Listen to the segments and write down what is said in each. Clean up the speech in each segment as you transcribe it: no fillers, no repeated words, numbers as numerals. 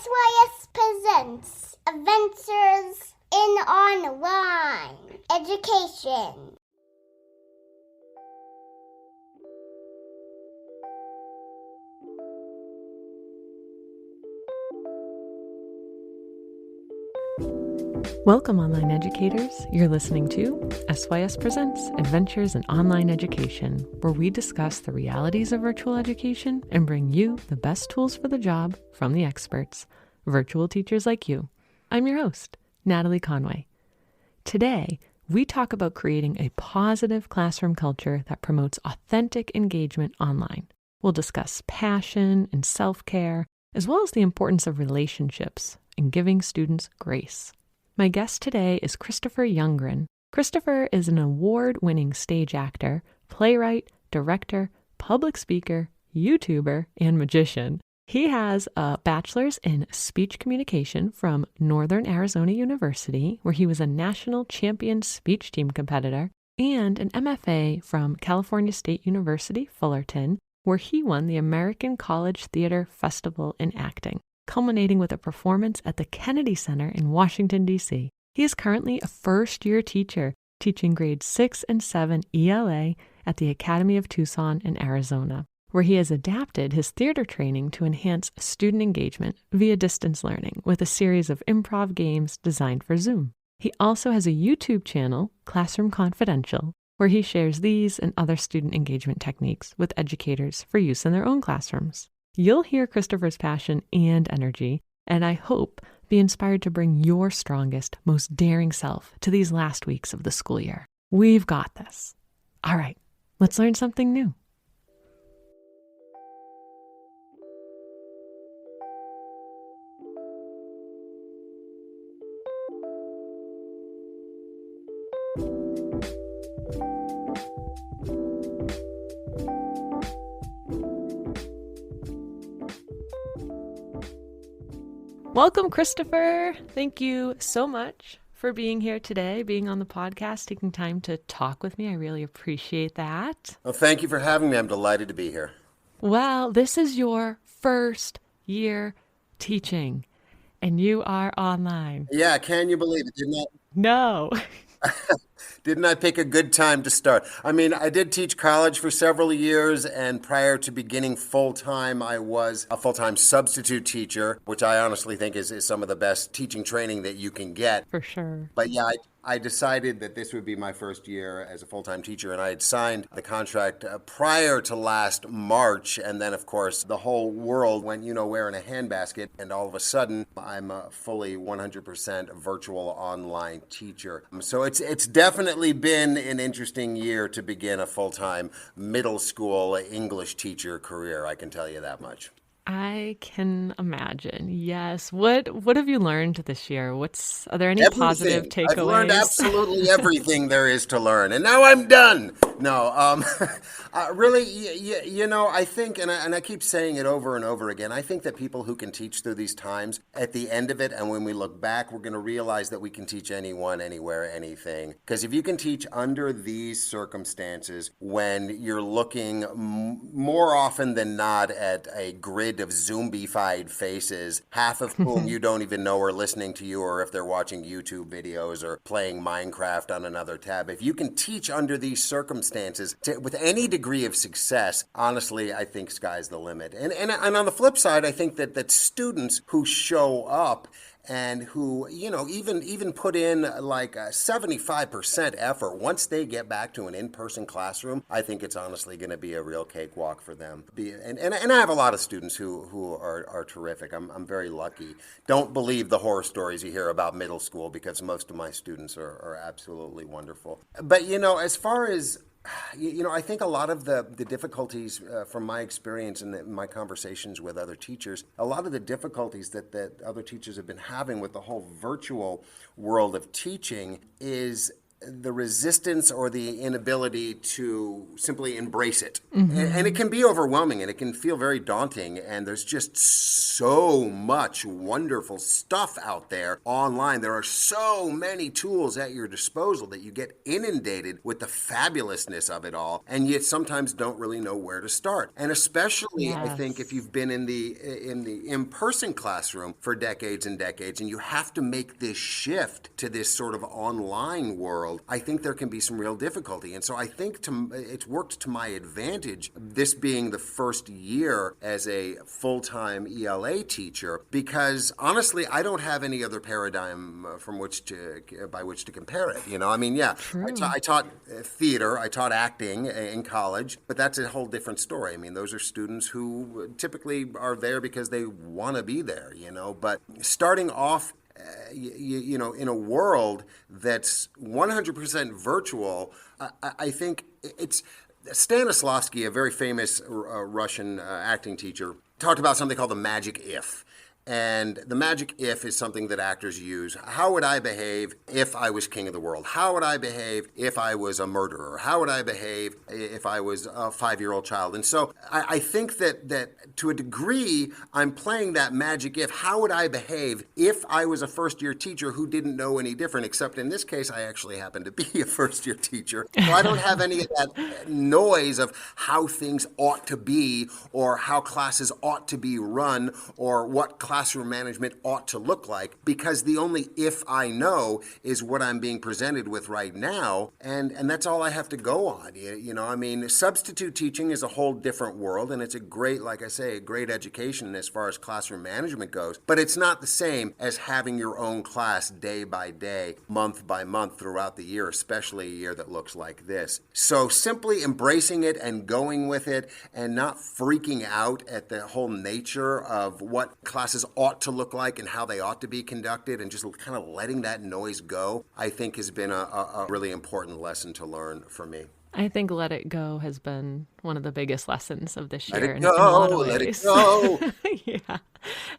SYS presents Adventures in Online Education. Welcome, online educators. You're listening to SYS Presents Adventures in Online Education, where we discuss the realities of virtual education and bring you the best tools for the job from the experts, virtual teachers like you. I'm your host, Natalie Conway. Today, we talk about creating a positive classroom culture that promotes authentic engagement online. We'll discuss passion and self-care, as well as the importance of relationships and giving students grace. My guest today is Christpher Younggren. Christpher is an award-winning stage actor, playwright, director, public speaker, YouTuber, and magician. He has a bachelor's in speech communication from Northern Arizona University, where he was a national champion speech team competitor, and an MFA from California State University, Fullerton, where he won the American College Theater Festival in Acting, culminating with a performance at the Kennedy Center in Washington, D.C. He is currently a first-year teacher, teaching grades 6 and 7 ELA at the Academy of Tucson in Arizona, where he has adapted his theater training to enhance student engagement via distance learning with a series of improv games designed for Zoom. He also has a YouTube channel, Classroom Confidential, where he shares these and other student engagement techniques with educators for use in their own classrooms. You'll hear Christopher's passion and energy, and I hope be inspired to bring your strongest, most daring self to these last weeks of the school year. We've got this. All right, let's learn something new. Welcome, Christpher. Thank you so much for being here today, being on the podcast, taking time to talk with me. I really appreciate that. Well, thank you for having me. I'm delighted to be here. Well, this is your first year teaching, and you are online. Yeah, can you believe it? No. Didn't I pick a good time to start? I mean, I did teach college for several years, and prior to beginning full-time, I was a full-time substitute teacher, which I honestly think is some of the best teaching training that you can get. For sure. But yeah, I decided that this would be my first year as a full-time teacher, and I had signed the contract prior to last March, and then, of course, the whole world went, where in a handbasket, and all of a sudden, I'm a fully 100% virtual online teacher. So it's definitely been an interesting year to begin a full-time middle school English teacher career, I can tell you that much. I can imagine. Yes. What have you learned this year? Are there any Everything. positive takeaways? I've learned absolutely everything there is to learn, and now I'm done. No, really, I think, and I keep saying it over and over again, I think that people who can teach through these times, at the end of it, and when we look back, we're going to realize that we can teach anyone, anywhere, anything. Because if you can teach under these circumstances, when you're looking more often than not at a grid of zombified faces, half of whom you don't even know are listening to you, or if they're watching YouTube videos or playing Minecraft on another tab. If you can teach under these circumstances with any degree of success, honestly, I think sky's the limit. And on the flip side, I think that students who show up and who, even put in like 75% effort, once they get back to an in-person classroom, I think it's honestly going to be a real cakewalk for them. And I have a lot of students who are terrific. I'm very lucky. Don't believe the horror stories you hear about middle school, because most of my students are absolutely wonderful. But, as far as I think a lot of the difficulties from my experience and my conversations with other teachers, a lot of the difficulties that other teachers have been having with the whole virtual world of teaching is the resistance or the inability to simply embrace it. And it can be overwhelming and it can feel very daunting. And there's just so much wonderful stuff out there online. There are so many tools at your disposal that you get inundated with the fabulousness of it all, and yet sometimes don't really know where to start. And especially, I think, if you've been in the in-person classroom for decades and decades, and you have to make this shift to this sort of online world, I think there can be some real difficulty. And so I think it's worked to my advantage, this being the first year as a full-time ELA teacher, because honestly, I don't have any other paradigm by which to compare it. I mean, yeah, I taught theater, I taught acting in college, but that's a whole different story. I mean, those are students who typically are there because they want to be there, but starting off in a world that's 100% virtual, I think it's Stanislavski, a very famous Russian acting teacher, talked about something called the magic if. And the magic if is something that actors use. How would I behave if I was king of the world? How would I behave if I was a murderer? How would I behave if I was a 5-year-old child? And so I think that to a degree, I'm playing that magic if. How would I behave if I was a first-year teacher who didn't know any different? Except in this case, I actually happen to be a first-year teacher. So I don't have any of that noise of how things ought to be or how classes ought to be run or what classroom management ought to look like, because the only if I know is what I'm being presented with right now, and that's all I have to go on. I mean, substitute teaching is a whole different world, and it's a great education as far as classroom management goes, but it's not the same as having your own class day by day, month by month throughout the year, especially a year that looks like this. So simply embracing it and going with it and not freaking out at the whole nature of what classes ought to look like and how they ought to be conducted, and just kind of letting that noise go, I think has been a really important lesson to learn for me. I think let it go has been one of the biggest lessons of this Let year. it go, let it go. Yeah,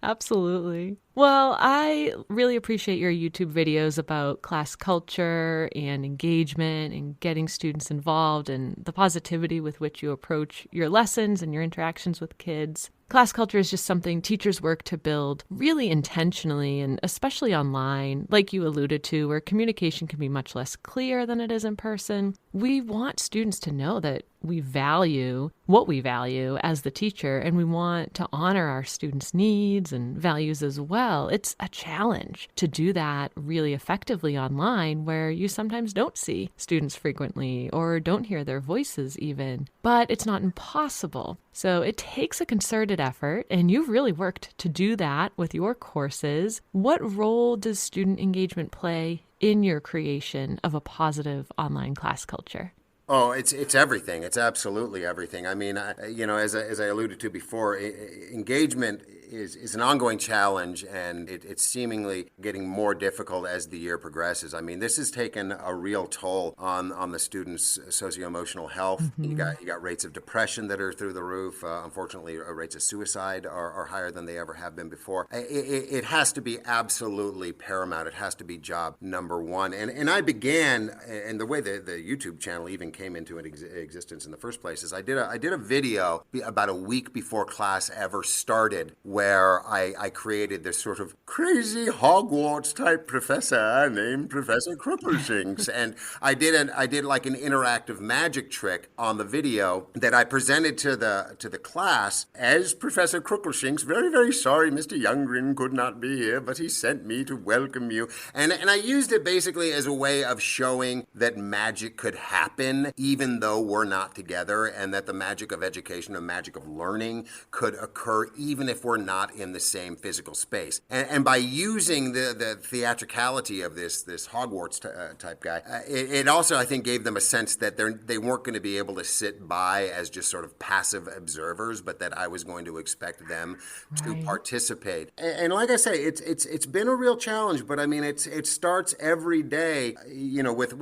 absolutely. Well, I really appreciate your YouTube videos about class culture and engagement and getting students involved and the positivity with which you approach your lessons and your interactions with kids. Class culture is just something teachers work to build really intentionally, and especially online, like you alluded to, where communication can be much less clear than it is in person. We want students to know that we value what we value as the teacher, and we want to honor our students' needs and values as well. It's a challenge to do that really effectively online, where you sometimes don't see students frequently or don't hear their voices even, but it's not impossible. So it takes a concerted effort, and you've really worked to do that with your courses. What role does student engagement play in your creation of a positive online class culture? Oh, it's everything. It's absolutely everything. I mean, as I alluded to before, engagement is an ongoing challenge, and it's seemingly getting more difficult as the year progresses. I mean, this has taken a real toll on the students' socio-emotional health. Mm-hmm. You got rates of depression that are through the roof. Unfortunately, rates of suicide are higher than they ever have been before. It has to be absolutely paramount. It has to be job number one. And I began, and the way the YouTube channel even came into existence in the first place is I did a video about a week before class ever started, where I created this sort of crazy Hogwarts type professor named Professor Crookleshanks, and I did like an interactive magic trick on the video that I presented to the class as Professor Crookleshanks. Very, very sorry, Mr. Younggren could not be here, but he sent me to welcome you, and I used it basically as a way of showing that magic could happen even though we're not together, and that the magic of education, the magic of learning could occur even if we're not in the same physical space. And by using the theatricality of this Hogwarts type guy, it also, I think, gave them a sense that they weren't going to be able to sit by as just sort of passive observers, but that I was going to expect them to participate. And like I say, it's been a real challenge, but I mean, it starts every day,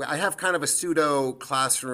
I have kind of a pseudo classroom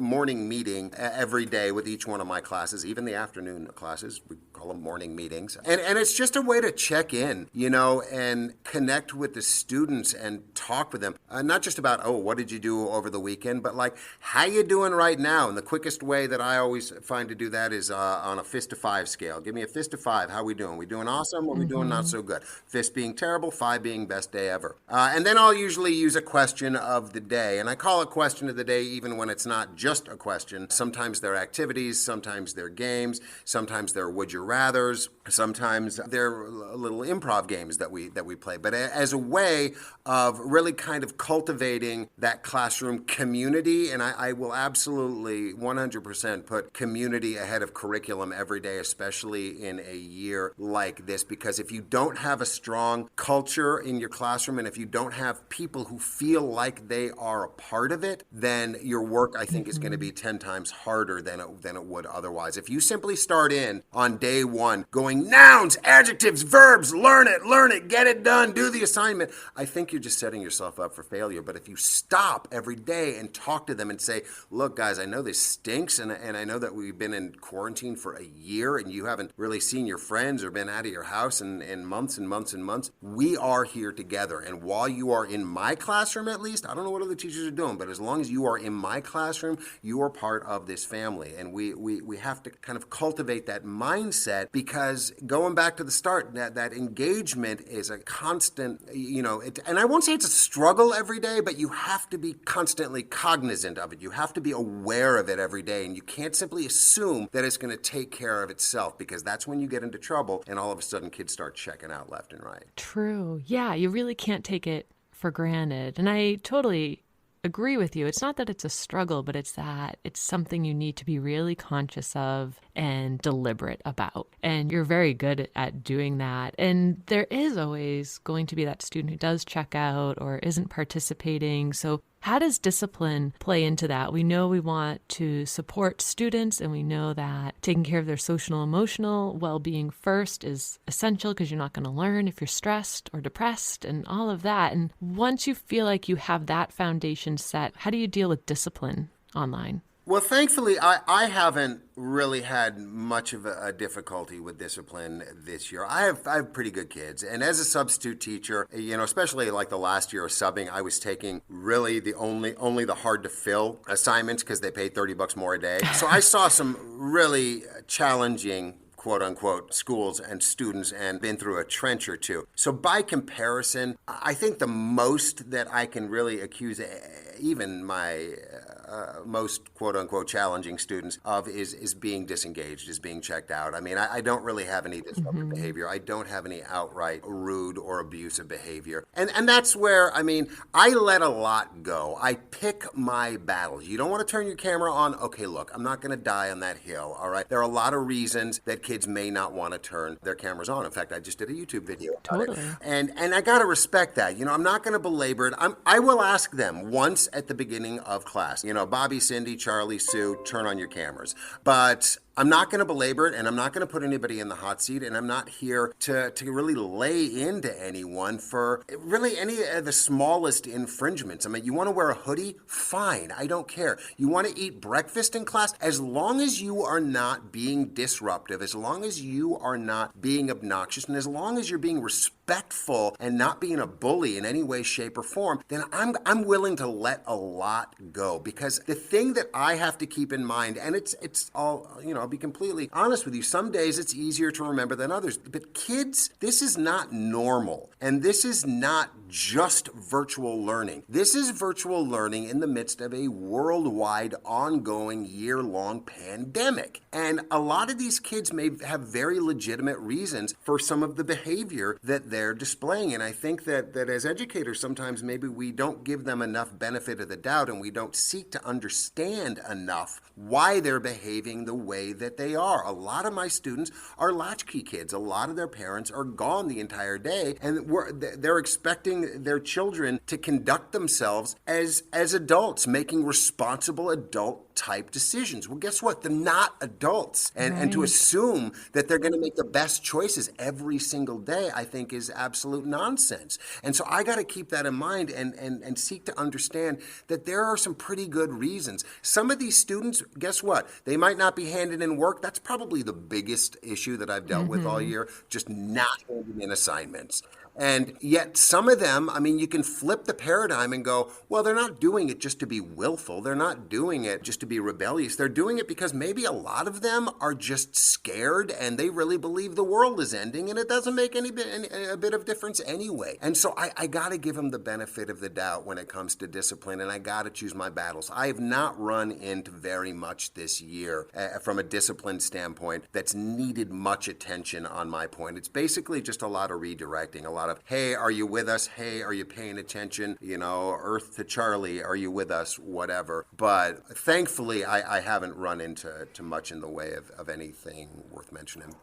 morning meeting every day with each one of my classes, even the afternoon classes. We call them morning meetings. meetings. And it's just a way to check in, you know, and connect with the students and talk with them. Not just about, oh, what did you do over the weekend, but like, how you doing right now? And the quickest way that I always find to do that is on a fist to 5 scale. Give me a fist to 5. How we doing? We doing awesome? Or we doing not so good? Fist being terrible, 5 being best day ever. And then I'll usually use a question of the day. And I call it question of the day even when it's not just a question. Sometimes they're activities, sometimes they're games, sometimes they're would you rathers, sometimes they're little improv games that we play. But as a way of really kind of cultivating that classroom community, and I will absolutely 100% put community ahead of curriculum every day, especially in a year like this, because if you don't have a strong culture in your classroom and if you don't have people who feel like they are a part of it, then your work, I think, is going to be 10 times harder than it would otherwise. If you simply start in on day one going nouns, adjectives, verbs, learn it, get it done, do the assignment, I think you're just setting yourself up for failure. But if you stop every day and talk to them and say, look, guys, I know this stinks, and I know that we've been in quarantine for a year and you haven't really seen your friends or been out of your house in months and months and months. We are here together. And while you are in my classroom, at least, I don't know what other teachers are doing, but as long as you are in my classroom, you are part of this family. And we have to kind of cultivate that mindset, because going back to the start, that engagement is a constant, you know, and I won't say it's a struggle every day, but you have to be constantly cognizant of it. You have to be aware of it every day, and you can't simply assume that it's going to take care of itself, because that's when you get into trouble and all of a sudden kids start checking out left and right. True. Yeah, you really can't take it for granted. And I totally agree with you. It's not that it's a struggle, but it's that it's something you need to be really conscious of and deliberate about. And you're very good at doing that. And there is always going to be that student who does check out or isn't participating. So how does discipline play into that? We know we want to support students, and we know that taking care of their social and emotional well-being first is essential, because you're not going to learn if you're stressed or depressed and all of that. And once you feel like you have that foundation set, how do you deal with discipline online? Well, thankfully, I haven't really had much of a difficulty with discipline this year. I have pretty good kids. And as a substitute teacher, you know, especially like the last year of subbing, I was taking really the only the hard to fill assignments because they paid $30 more a day. So I saw some really challenging quote unquote schools and students and been through a trench or two. So by comparison, I think the most that I can really accuse even my most quote unquote challenging students of is being disengaged, is being checked out. I mean, I don't really have any disruptive behavior. I don't have any outright rude or abusive behavior. And that's where, I mean, I let a lot go. I pick my battles. You don't want to turn your camera on. Okay, look, I'm not going to die on that hill, all right? There are a lot of reasons that kids may not want to turn their cameras on. In fact, I just did a YouTube video about it. And I got to respect that. You know, I'm not going to belabor it. I will ask them once at the beginning of class, you know, Bobby, Cindy, Charlie, Sue, turn on your cameras. But I'm not going to belabor it, and I'm not going to put anybody in the hot seat, and I'm not here to really lay into anyone for really any of the smallest infringements. I mean, you want to wear a hoodie? Fine, I don't care. You want to eat breakfast in class? As long as you are not being disruptive, as long as you are not being obnoxious, and as long as you're being respectful and not being a bully in any way, shape, or form, then I'm willing to let a lot go. Because the thing that I have to keep in mind, and it's all, you know, I'll be completely honest with you, some days it's easier to remember than others. But kids, this is not normal. And this is not just virtual learning. This is virtual learning in the midst of a worldwide, ongoing, year-long pandemic. And a lot of these kids may have very legitimate reasons for some of the behavior that they're displaying. And I think that as educators, sometimes maybe we don't give them enough benefit of the doubt, and we don't seek to understand enough why they're behaving the way that they are. A lot of my students are latchkey kids. A lot of their parents are gone the entire day, and they're expecting teaching their children to conduct themselves as adults, making responsible adult type decisions. Well, guess what? They're not adults. And to assume that they're going to make the best choices every single day, I think is absolute nonsense. And so I got to keep that in mind and seek to understand that there are some pretty good reasons. Some of these students, guess what? They might not be handed in work. That's probably the biggest issue that I've dealt with all year, just not handing in assignments. And yet some of them, I mean, you can flip the paradigm and go, well, they're not doing it just to be willful. They're not doing it just to be rebellious. They're doing it because maybe a lot of them are just scared and they really believe the world is ending and it doesn't make a bit of difference anyway. And so I got to give them the benefit of the doubt when it comes to discipline, and I got to choose my battles. I have not run into very much this year from a discipline standpoint that's needed much attention on my point. It's basically just a lot of redirecting, a lot of, hey, are you with us? Hey, are you paying attention? You know, Earth to Charlie, are you with us? Whatever. But thankfully, I haven't run into much in the way of anything worth mentioning.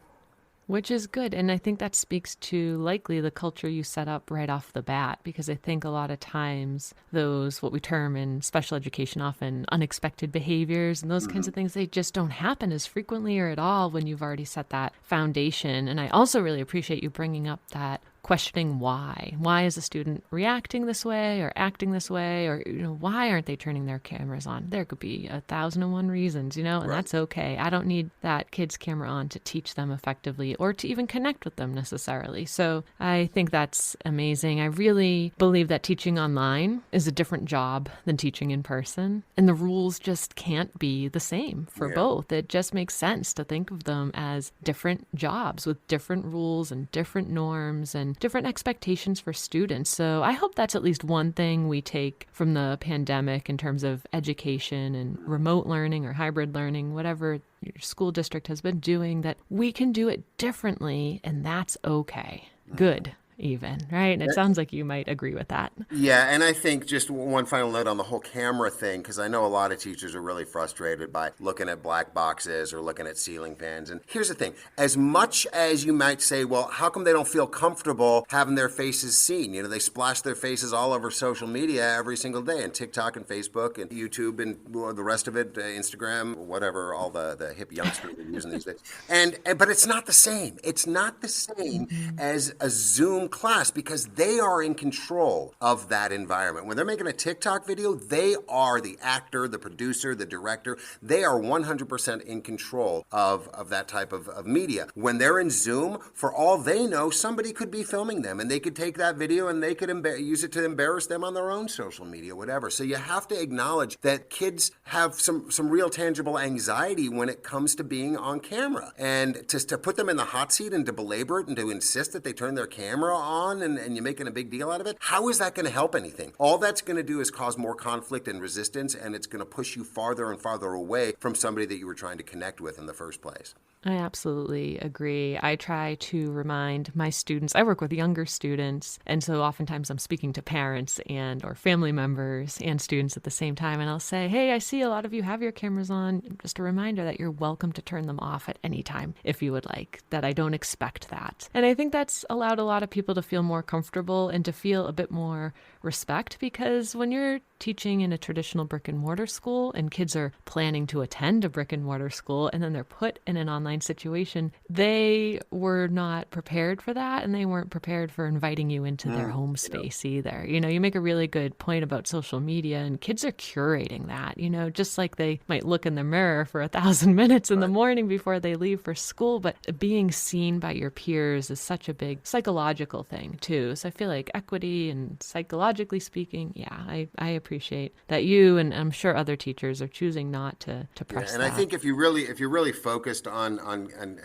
Which is good. And I think that speaks to likely the culture you set up right off the bat, because I think a lot of times those, what we term in special education often, unexpected behaviors and those kinds of things, they just don't happen as frequently or at all when you've already set that foundation. And I also really appreciate you bringing up that questioning why. Why is a student reacting this way or acting this way? Or, why aren't they turning their cameras on? There could be 1,001 reasons, and that's okay. I don't need that kid's camera on to teach them effectively or to even connect with them necessarily. So I think that's amazing. I really believe that teaching online is a different job than teaching in person. And the rules just can't be the same for both. It just makes sense to think of them as different jobs with different rules and different norms and different expectations for students. So I hope that's at least one thing we take from the pandemic in terms of education and remote learning or hybrid learning, whatever your school district has been doing, that we can do it differently, and that's okay. Good. Even, right? And it sounds like you might agree with that. Yeah, and I think just one final note on the whole camera thing, because I know a lot of teachers are really frustrated by looking at black boxes or looking at ceiling fans. And here's the thing, as much as you might say, well, how come they don't feel comfortable having their faces seen? They splash their faces all over social media every single day, and TikTok and Facebook and YouTube and the rest of it, Instagram, whatever, all the hip youngsters are using these days. But it's not the same. It's not the same as a Zoom class, because they are in control of that environment. When they're making a TikTok video, they are the actor, the producer, the director. They are 100% in control of that type of media. When they're in Zoom, for all they know, somebody could be filming them, and they could take that video and they could use it to embarrass them on their own social media, whatever. So you have to acknowledge that kids have some real tangible anxiety when it comes to being on camera. And to put them in the hot seat and to belabor it and to insist that they turn their camera on and you're making a big deal out of it, how is that going to help anything? All that's going to do is cause more conflict and resistance, and it's going to push you farther and farther away from somebody that you were trying to connect with in the first place. I absolutely agree. I try to remind my students, I work with younger students, and so oftentimes I'm speaking to parents and or family members and students at the same time, and I'll say, hey, I see a lot of you have your cameras on. Just a reminder that you're welcome to turn them off at any time if you would like, that I don't expect that. And I think that's allowed a lot of people to feel more comfortable and to feel a bit more respect, because when you're teaching in a traditional brick and mortar school and kids are planning to attend a brick and mortar school and then they're put in an online situation, they were not prepared for that, and they weren't prepared for inviting you into their home space either. You make a really good point about social media, and kids are curating that, just like they might look in the mirror for 1,000 minutes in the morning before they leave for school. But being seen by your peers is such a big psychological thing too. So I feel like equity and psychologically speaking, I appreciate that you, and I'm sure other teachers, are choosing not to press and that. I think if you're really focused on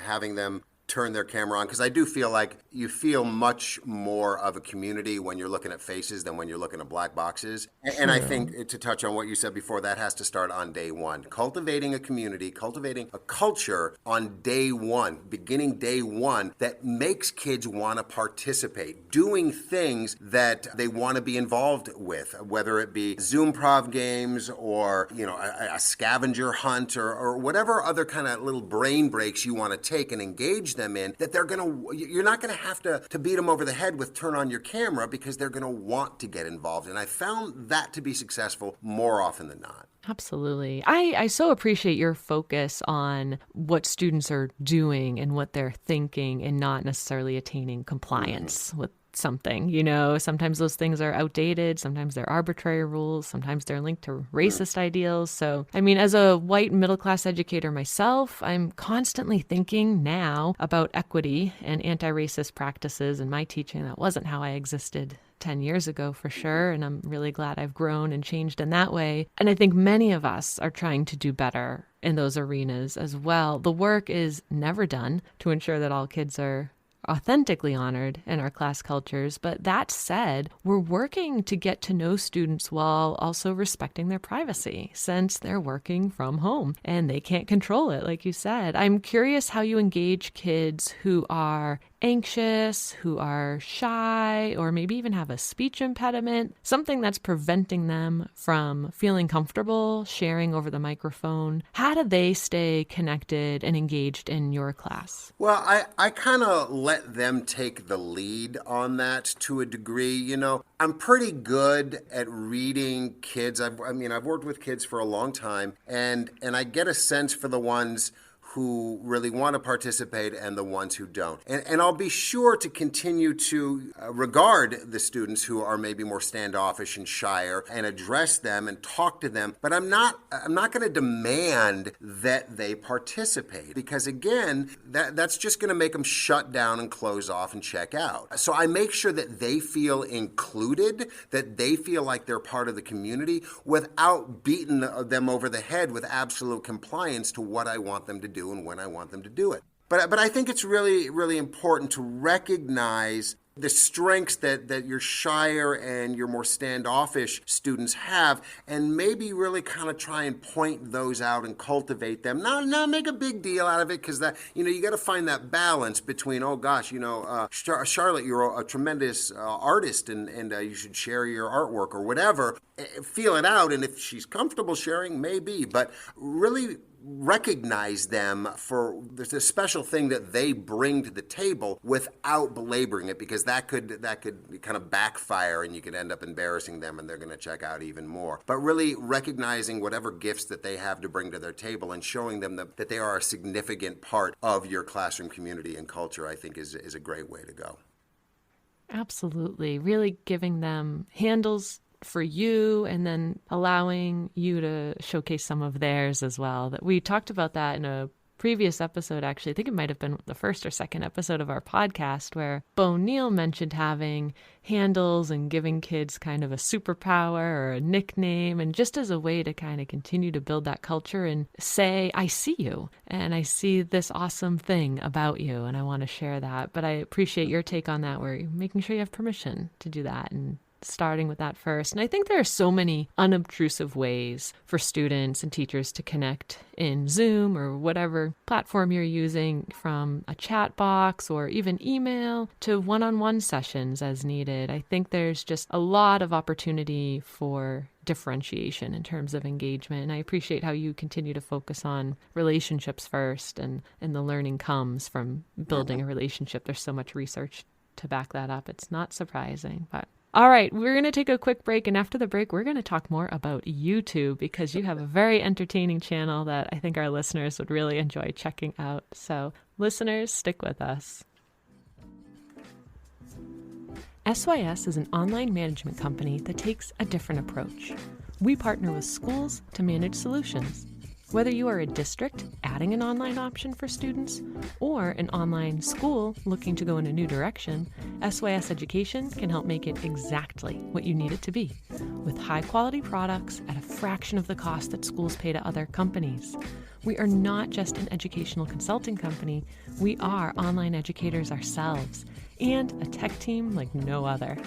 having them turn their camera on, because I do feel like you feel much more of a community when you're looking at faces than when you're looking at black boxes. And I think, to touch on what you said before, that has to start on day one. Cultivating a community, cultivating a culture on day one, beginning day one, that makes kids want to participate, doing things that they want to be involved with, whether it be Zoomprov games or a scavenger hunt or whatever other kind of little brain breaks you want to take and engage engage them in, that you're not going to have to beat them over the head with turn on your camera, because they're going to want to get involved. And I found that to be successful more often than not. Absolutely. I so appreciate your focus on what students are doing and what they're thinking, and not necessarily attaining compliance with something. Sometimes those things are outdated, sometimes they're arbitrary rules, sometimes they're linked to racist ideals. So, as a white middle-class educator myself, I'm constantly thinking now about equity and anti-racist practices in my teaching. That wasn't how I existed 10 years ago, for sure. And I'm really glad I've grown and changed in that way. And I think many of us are trying to do better in those arenas as well. The work is never done to ensure that all kids are authentically honored in our class cultures. But that said, we're working to get to know students while also respecting their privacy, since they're working from home and they can't control it, like you said. I'm curious how you engage kids who are anxious, who are shy, or maybe even have a speech impediment, something that's preventing them from feeling comfortable sharing over the microphone. How do they stay connected and engaged in your class? Well, I kind of let them take the lead on that to a degree. I'm pretty good at reading kids. I've worked with kids for a long time, and I get a sense for the ones who really want to participate and the ones who don't. And I'll be sure to continue to regard the students who are maybe more standoffish and shyer and address them and talk to them. But I'm not going to demand that they participate, because again, that's just going to make them shut down and close off and check out. So I make sure that they feel included, that they feel like they're part of the community, without beating them over the head with absolute compliance to what I want them to do and when I want them to do it. But I think it's really, really important to recognize the strengths that your shyer and your more standoffish students have, and maybe really kind of try and point those out and cultivate them. Not make a big deal out of it, because that, you got to find that balance between, oh gosh, Charlotte, you're a tremendous artist, and you should share your artwork or whatever. Feel it out, and if she's comfortable sharing, maybe, but really recognize them for the special thing that they bring to the table without belaboring it, because that could kind of backfire, and you could end up embarrassing them, and they're going to check out even more. But really recognizing whatever gifts that they have to bring to their table and showing them that they are a significant part of your classroom community and culture, I think is a great way to go. Absolutely. Really giving them handles for you, and then allowing you to showcase some of theirs as well. That we talked about that in a previous episode, actually. I think it might have been the first or second episode of our podcast, where Bo Neal mentioned having handles and giving kids kind of a superpower or a nickname, and just as a way to kind of continue to build that culture and say, I see you and I see this awesome thing about you and I want to share that. But I appreciate your take on that, where you're making sure you have permission to do that and starting with that first. And I think there are so many unobtrusive ways for students and teachers to connect in Zoom or whatever platform you're using, from a chat box or even email to one-on-one sessions as needed. I think there's just a lot of opportunity for differentiation in terms of engagement. And I appreciate how you continue to focus on relationships first, and the learning comes from building a relationship. There's so much research to back that up. It's not surprising, but all right, we're going to take a quick break, and after the break, we're going to talk more about YouTube, because you have a very entertaining channel that I think our listeners would really enjoy checking out. So, listeners, stick with us. SYS is an online management company that takes a different approach. We partner with schools to manage solutions. Whether you are a district adding an online option for students, or an online school looking to go in a new direction, SYS Education can help make it exactly what you need it to be, with high-quality products at a fraction of the cost that schools pay to other companies. We are not just an educational consulting company, we are online educators ourselves, and a tech team like no other.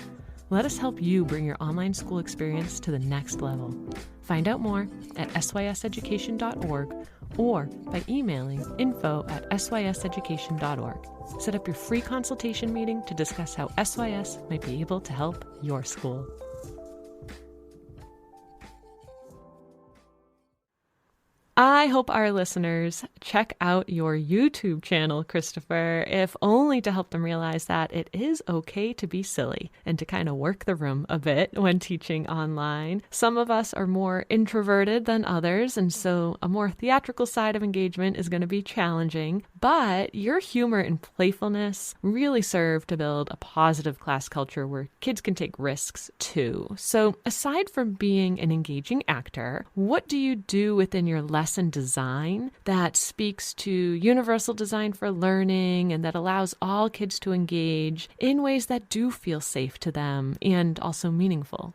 Let us help you bring your online school experience to the next level. Find out more at syseducation.org or by emailing info@syseducation.org. Set up your free consultation meeting to discuss how SYS might be able to help your school. I hope our listeners check out your YouTube channel, Christpher, if only to help them realize that it is okay to be silly and to kind of work the room a bit when teaching online. Some of us are more introverted than others, and so a more theatrical side of engagement is going to be challenging. But your humor and playfulness really serve to build a positive class culture where kids can take risks too. So aside from being an engaging actor, what do you do within your lesson design that speaks to universal design for learning and that allows all kids to engage in ways that do feel safe to them and also meaningful?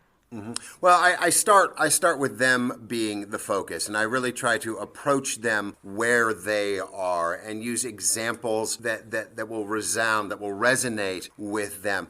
Well, I start with them being the focus, and I really try to approach them where they are and use examples that will resound, that will resonate with them.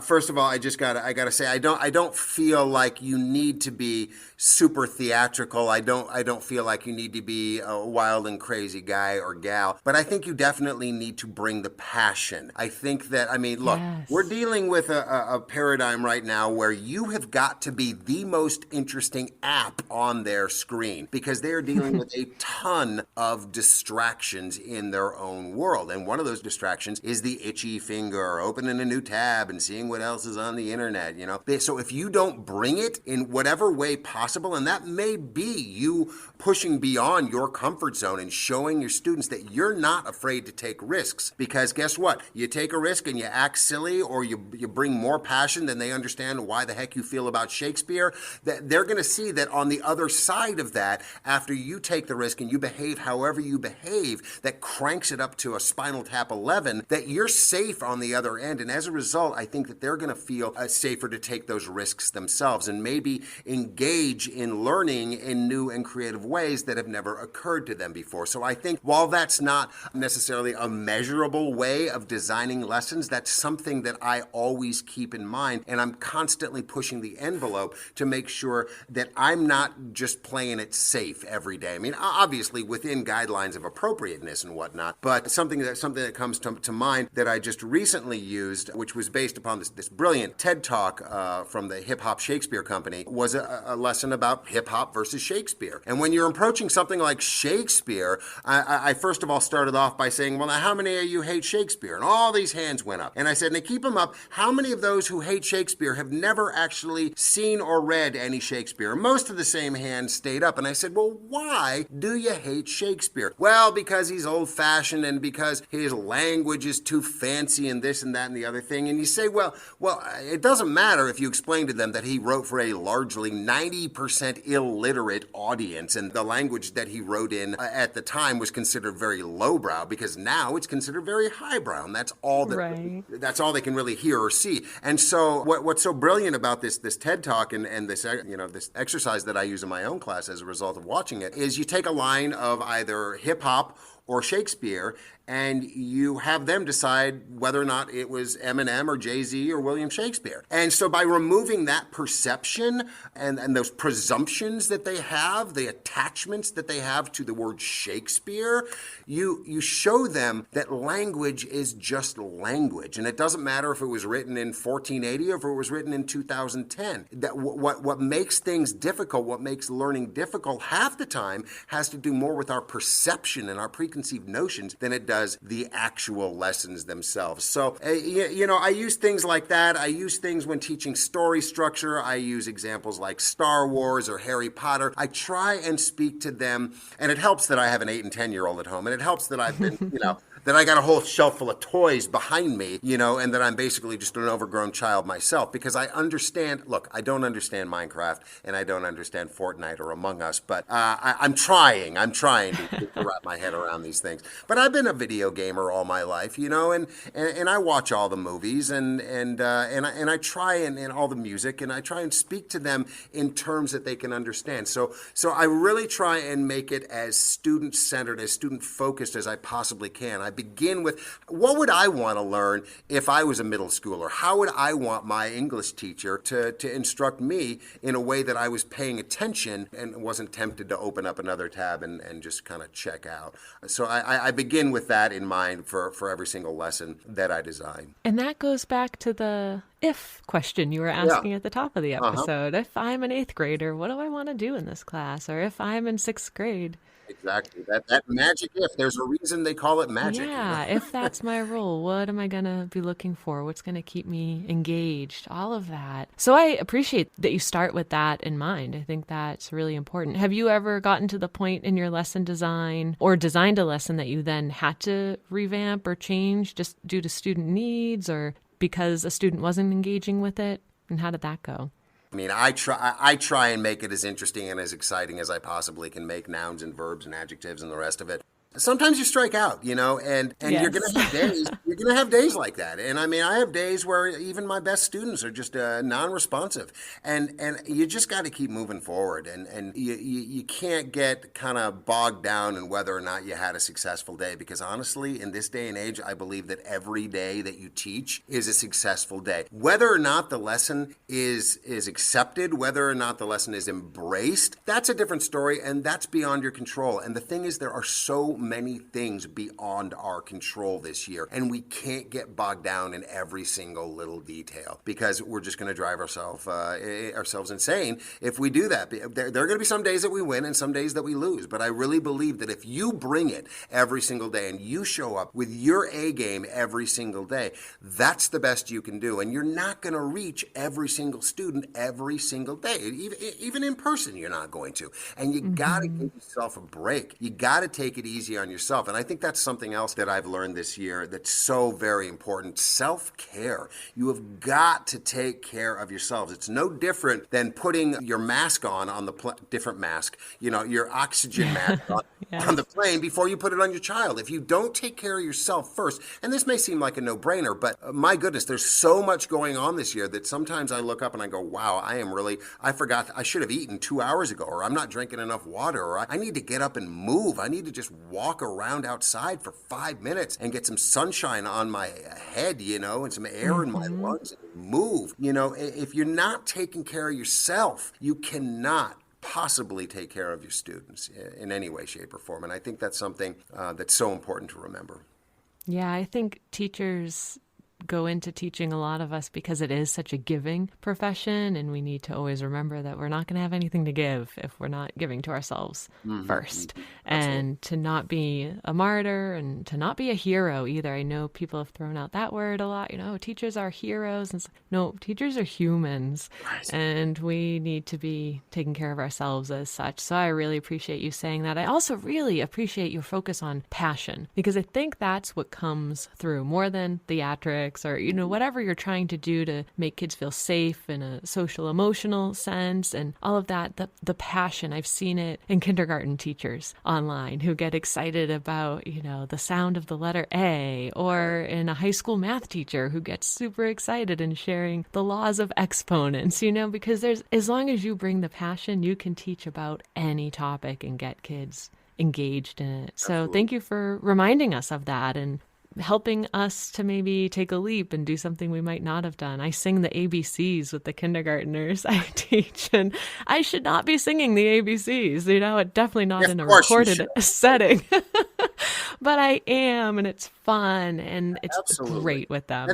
First of all, I gotta say I don't feel like you need to be super theatrical. I don't feel like you need to be a wild and crazy guy or gal, but I think you definitely need to bring the passion. I think that look, Yes. we're dealing with a paradigm right now where you have got to be the most interesting app on their screen because they're dealing with a ton of distractions in their own world. And one of those distractions is the itchy finger, opening a new tab and seeing what else is on the internet, So if you don't bring it in whatever way possible, and that may be you pushing beyond your comfort zone and showing your students that you're not afraid to take risks, because guess what? You take a risk and you act silly, or you bring more passion than they understand why the heck you feel about Shakespeare, that they're going to see that on the other side of that, after you take the risk and you behave however you behave, that cranks it up to a Spinal Tap 11, that you're safe on the other end. And as a result, I think that they're going to feel safer to take those risks themselves and maybe engage in learning in new and creative ways that have never occurred to them before. So I think while that's not necessarily a measurable way of designing lessons, that's something that I always keep in mind, and I'm constantly pushing the envelope to make sure that I'm not just playing it safe every day. Obviously within guidelines of appropriateness and whatnot, but something that comes to mind that I just recently used, which was based upon this brilliant TED Talk from the Hip Hop Shakespeare Company, was a lesson about hip hop versus Shakespeare. And when you're approaching something like Shakespeare, I first of all started off by saying, well, now how many of you hate Shakespeare? And all these hands went up. And I said, now keep them up. How many of those who hate Shakespeare have never actually seen or read any Shakespeare? Most of the same hands stayed up. And I said, well, why do you hate Shakespeare? Well, because he's old-fashioned and because his language is too fancy and this and that and the other thing. And you say, well, it doesn't matter if you explain to them that he wrote for a largely 90% illiterate audience, and the language that he wrote in at the time was considered very lowbrow, because now it's considered very highbrow, and that's all they can really hear or see. And so what's so brilliant about this TED Talk and this this exercise that I use in my own class as a result of watching it is you take a line of either hip hop or Shakespeare, and you have them decide whether or not it was Eminem or Jay-Z or William Shakespeare. And so by removing that perception and those presumptions that they have, the attachments that they have to the word Shakespeare, you show them that language is just language. And it doesn't matter if it was written in 1480 or if it was written in 2010. That what makes things difficult, what makes learning difficult half the time has to do more with our perception and our preconceived notions than it does the actual lessons themselves. So, I use things like that. I use things when teaching story structure. I use examples like Star Wars or Harry Potter. I try and speak to them, and it helps that I have an 8 and 10-year-old at home, and it helps that I've been, that I got a whole shelf full of toys behind me, and that I'm basically just an overgrown child myself, because I understand, look, I don't understand Minecraft, and I don't understand Fortnite or Among Us, but I'm trying to wrap my head around these things. But I've been a video gamer all my life, and I watch all the movies and I try and all the music, and I try and speak to them in terms that they can understand. So I really try and make it as student-centered, as student-focused as I possibly can. I begin with, what would I want to learn if I was a middle schooler? How would I want my English teacher to instruct me in a way that I was paying attention and wasn't tempted to open up another tab and just kind of check out? So I begin with that in mind for every single lesson that I design. And that goes back to the if question you were asking at the top of the episode. If I'm an 8th grader, what do I want to do in this class? Or if I'm in 6th grade. Exactly. That magic if. There's a reason they call it magic. Yeah, if that's my role, what am I going to be looking for? What's going to keep me engaged? All of that. So I appreciate that you start with that in mind. I think that's really important. Have you ever gotten to the point in your lesson design or designed a lesson that you then had to revamp or change just due to student needs or because a student wasn't engaging with it? And how did that go? I mean, I try and make it as interesting and as exciting as I possibly can make nouns and verbs and adjectives and the rest of it. Sometimes you strike out, and Yes. you're going to have days. You're going to have days like that. And I mean, I have days where even my best students are just non-responsive, and you just got to keep moving forward. And you can't get kind of bogged down in whether or not you had a successful day, because honestly, in this day and age, I believe that every day that you teach is a successful day. Whether or not the lesson is accepted, whether or not the lesson is embraced, that's a different story, and that's beyond your control. And the thing is, there are so many things beyond our control this year, and we can't get bogged down in every single little detail, because we're just going to drive ourselves insane if we do that. There are going to be some days that we win and some days that we lose, but I really believe that if you bring it every single day and you show up with your A game every single day, that's the best you can do. And you're not going to reach every single student every single day. Even in person, you're not going to. And you got to give yourself a break. You got to take it easy on yourself. And I think that's something else that I've learned this year that's so very important. Self-care. You have got to take care of yourselves. It's no different than putting your mask on the different mask, your oxygen mask on the plane before you put it on your child. If you don't take care of yourself first, and this may seem like a no-brainer, but my goodness, there's so much going on this year that sometimes I look up and I go, wow, I forgot, I should have eaten 2 hours ago, or I'm not drinking enough water, or I need to get up and move. I need to just walk around outside for 5 minutes and get some sunshine on my head, and some air in my lungs and move. If you're not taking care of yourself, you cannot possibly take care of your students in any way, shape, or form. And I think that's something that's so important to remember. Yeah, I think teachers go into teaching, a lot of us, because it is such a giving profession, and we need to always remember that we're not going to have anything to give if we're not giving to ourselves first. And to not be a martyr and to not be a hero either. I know people have thrown out that word a lot, teachers are heroes. And no, teachers are humans, and we need to be taking care of ourselves as such. So I really appreciate you saying that. I also really appreciate your focus on passion, because I think that's what comes through more than theatrics or, whatever you're trying to do to make kids feel safe in a social, emotional sense and all of that. The passion, I've seen it in kindergarten teachers online who get excited about, the sound of the letter A, or in a high school math teacher who gets super excited and sharing the laws of exponents, because as long as you bring the passion, you can teach about any topic and get kids engaged in it. So thank you for reminding us of that and helping us to maybe take a leap and do something we might not have done. I sing the ABCs with the kindergartners I teach, and I should not be singing the ABCs, definitely not in a recorded setting. But I am, and it's fun, and it's great with them.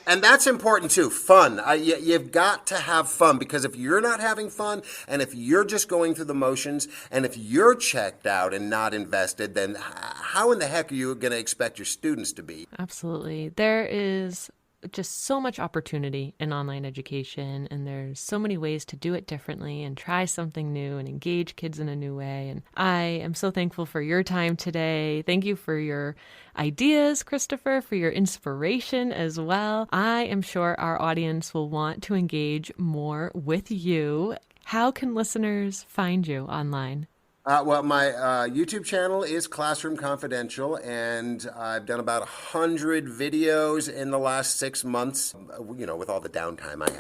And that's important too, fun. You've got to have fun, because if you're not having fun, and if you're just going through the motions, and if you're checked out and not invested, then how in the heck are you going to expect your students to be? Absolutely. There is just so much opportunity in online education, and there's so many ways to do it differently and try something new and engage kids in a new way. And I am so thankful for your time today. Thank you for your ideas, Christpher, for your inspiration as well. I am sure our audience will want to engage more with you. How can listeners find you online? Well, my YouTube channel is Classroom Confidential, and I've done about 100 videos in the last 6 months, with all the downtime I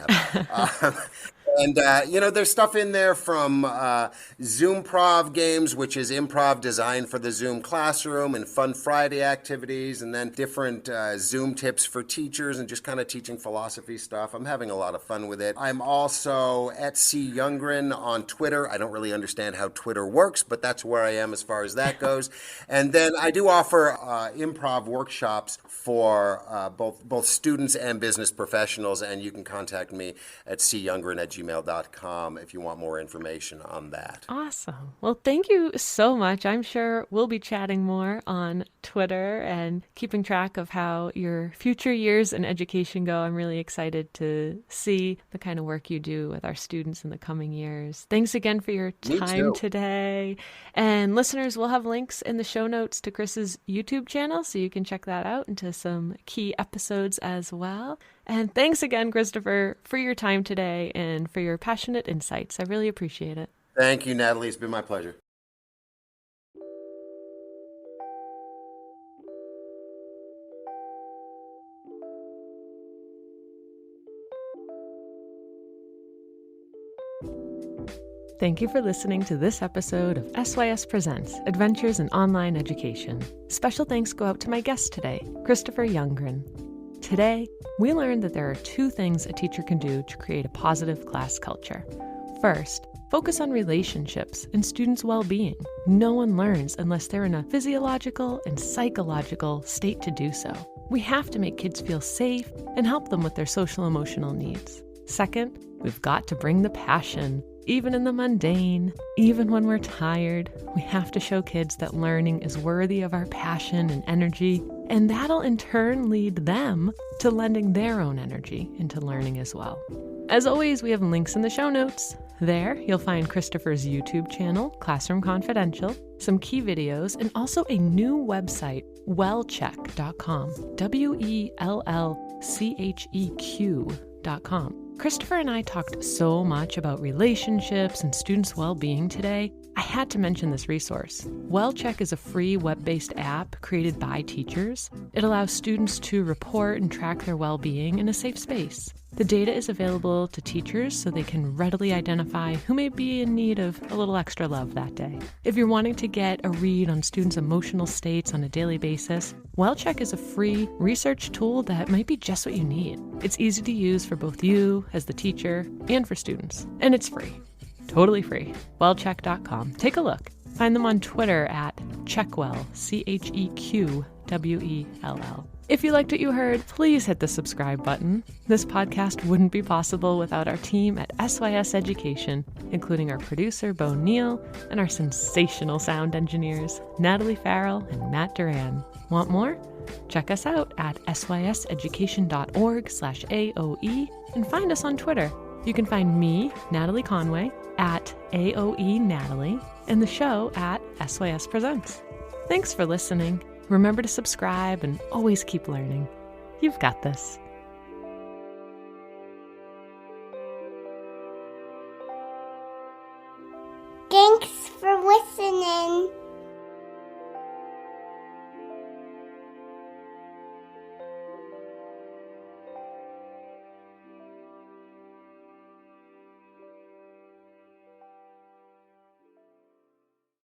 have. And, there's stuff in there from Zoomprov games, which is improv designed for the Zoom classroom, and Fun Friday activities, and then different Zoom tips for teachers and just kind of teaching philosophy stuff. I'm having a lot of fun with it. I'm also at Younggren on Twitter. I don't really understand how Twitter works, but that's where I am as far as that goes. And then I do offer improv workshops for both students and business professionals, and you can contact me at cyounggren@gmail.com if you want more information on that. Awesome. Well, thank you so much. I'm sure we'll be chatting more on Twitter and keeping track of how your future years in education go. I'm really excited to see the kind of work you do with our students in the coming years. Thanks again for your time today. And listeners, we'll have links in the show notes to Chris's YouTube channel, so you can check that out and to some key episodes as well. And thanks again, Christpher, for your time today and for your passionate insights. I really appreciate it. Thank you, Natalie. It's been my pleasure. Thank you for listening to this episode of SYS Presents Adventures in Online Education. Special thanks go out to my guest today, Christpher Younggren. Today, we learned that there are 2 things a teacher can do to create a positive class culture. First, focus on relationships and students' well-being. No one learns unless they're in a physiological and psychological state to do so. We have to make kids feel safe and help them with their social-emotional needs. Second, we've got to bring the passion. Even in the mundane, even when we're tired, we have to show kids that learning is worthy of our passion and energy, and that'll in turn lead them to lending their own energy into learning as well. As always, we have links in the show notes. There, you'll find Christopher's YouTube channel, Classroom Confidential, some key videos, and also a new website, wellcheck.com, WELLCHEQ.com. Christpher and I talked so much about relationships and students' well-being today, I had to mention this resource. WellCheck is a free web-based app created by teachers. It allows students to report and track their well-being in a safe space. The data is available to teachers so they can readily identify who may be in need of a little extra love that day. If you're wanting to get a read on students' emotional states on a daily basis, WellCheck is a free research tool that might be just what you need. It's easy to use for both you as the teacher and for students, and it's free. Totally free. Wellcheck.com. Take a look. Find them on Twitter at Checkwell, CHEQWELL. If you liked what you heard, please hit the subscribe button. This podcast wouldn't be possible without our team at SYS Education, including our producer, Bo Neal, and our sensational sound engineers, Natalie Farrell and Matt Duran. Want more? Check us out at syseducation.org/AOE and find us on Twitter. You can find me, Natalie Conway, at AOE Natalie, and the show at SYS Presents. Thanks for listening. Remember to subscribe and always keep learning. You've got this. Thanks for listening.